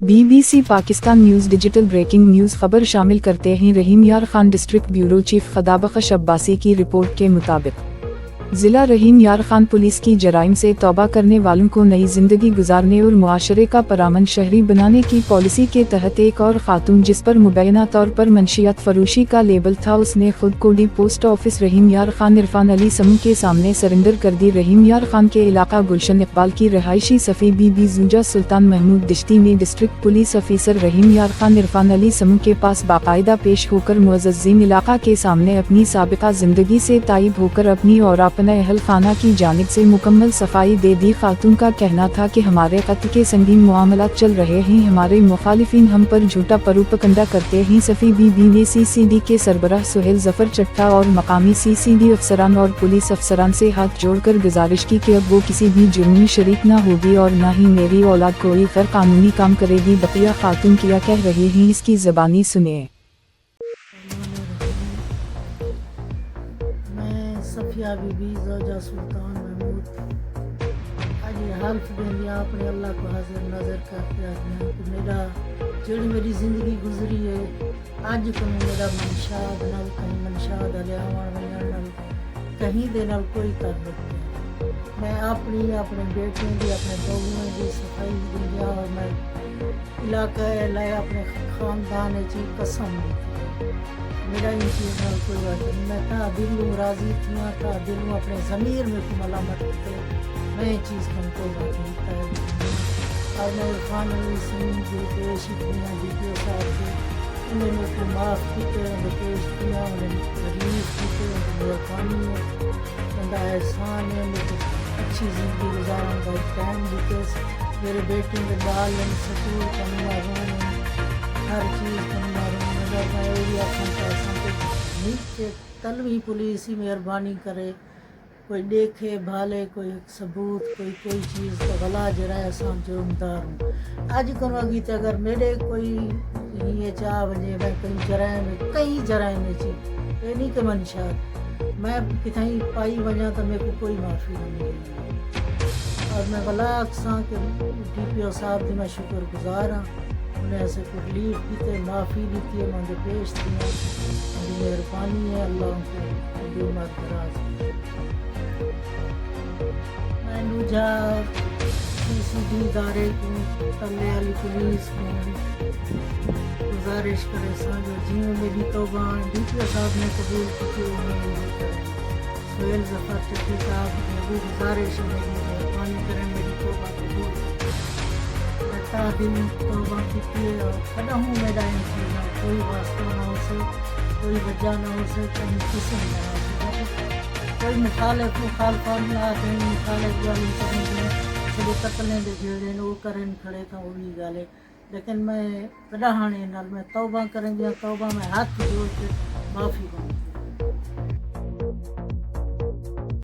BBC Pakistan news digital breaking news खबर शामिल करते हैं। Rahim Yar Khan district bureau chief Khudabakhsh Abbasi की रिपोर्ट के मुताबिक ज़िला रहीम यार खान पुलिस की जराइम से तौबा करने वालों को नई जिंदगी गुजारने और मुआशरे का परामन शहरी बनाने की पॉलिसी के तहत एक और खातून जिस पर मुबैना तौर पर मंशियात फरोशी का लेबल था, उसने खुद को डी पोस्ट ऑफिस रहीम यार खान इरफान अली समूह के सामने सरेंडर कर दी। रहीम यार खान के इलाका गुलशन इकबाल की रहायशी सफ़ी बीबी जूजा सुल्तान महमूद दिश्ती ने डिस्ट्रिक्ट पुलिस ऑफिसर रहीम यार खान इरफान अली समूह के पास बाकायदा पेश होकर मुअज़्ज़िज़ीन इलाका के सामने अपनी साबिका जिंदगी से ताइब होकर अपनी और अपने अहल खाना की जानिब से मुकम्मल सफाई दे दी। खातून का कहना था कि हमारे कत्ल के संगीन मामलात चल रहे हैं, हमारे मुखालिफिन हम पर झूठा प्रोपगंडा करते हैं। सफ़ी बीबी ने CCD के सरबराह सुहेल जफर चट्टा और मकामी CCD अफसरान और पुलिस अफसरान से हाथ जोड़कर गुजारिश की कि अब वो किसी भी जुर्म में शरीक न होगी और न ही मेरी औलाद कोई गैर कानूनी काम करेगी। बकिया खातून क्या कह रही हैं, इसकी ज़बानी सुनिए। सफिया बीबी ज़ौजा सुल्तान महमूद आज हल्फ देंगे अपने अल्लाह को हाजिर नज़र करके आदमी कि मेरी ज़िंदगी गुजरी है अज को मेरा मनशाद नल कहीं मनशाद कहीं दे नल कोई कर देते। मैं अपने बेटियों की अपने बहूओं की सफाई दुनिया और मैं इलाका लाए अपने ख़ानदान की कसम मेरा इन चीज़ में कोई बात नहीं। मैं था दिल राज़ी थी, था दिल अपने ज़मीर में को मलामत करते मैं ये चीज़ को कोई बात नहीं था। और मैं इरफान अली समीम जो पेश किया DPO साहब से उन्होंने को माफ़ किए, उन्हें पेश किया, उन्हें रिलीज़ किए, मेहरबानी है, उनका एहसान है। मुझे अच्छी ज़िंदगी गुजारने का टाइम देते मेरे बेटे के बाल स्कूल का मारूँ हर चीज़ का मारूँ एरिया नीचे तल भी पुलिस ही मेहरबानी करे, कोई देखे भाले कोई सबूत कोई चीज़ तो भला जरा असां जुर्मदार हूँ। अज करोगी तो अगर मेरे कोई ये चाह वजे मैं कई जराइम ची ये नहीं कि मनशात मैं कितनी पाई वजा तो मेरे को कोई माफ़ी नहीं मिली। और मैं भला अक्सा के DPO साहब की मैं शुक्रगुजार हाँ, उन्हें ऐसे को रिलीफ दी माफ़ी दी है मुझे पेश दिया मेहरबानी है अल्लाह को दराज। मैं जा CCD इदारे को तले वाली पुलिस को गुजारिश करे जो जियों मेरी तौबा DPO साहब ने कबूल की सुहेल जफर चट्टी साहब ने भी गुजारिश मेरी मेहरबानी करें मेरी तौबा कबूल दिल तौबा की कदा हूँ मेरा कोई वास्ता ना हो से कोई वजह ना हो से कहीं किस्म ना हो से कोई मुखालफा ना कहीं मुखालिफ गाली करें सभी कतलें दे जेड़े वो करें खड़े था वो भी गाले। लेकिन मैं कदा हाने नाल मैं तौबा करेंगे तौबा में हाथ जोड़ के माफ़ी मांग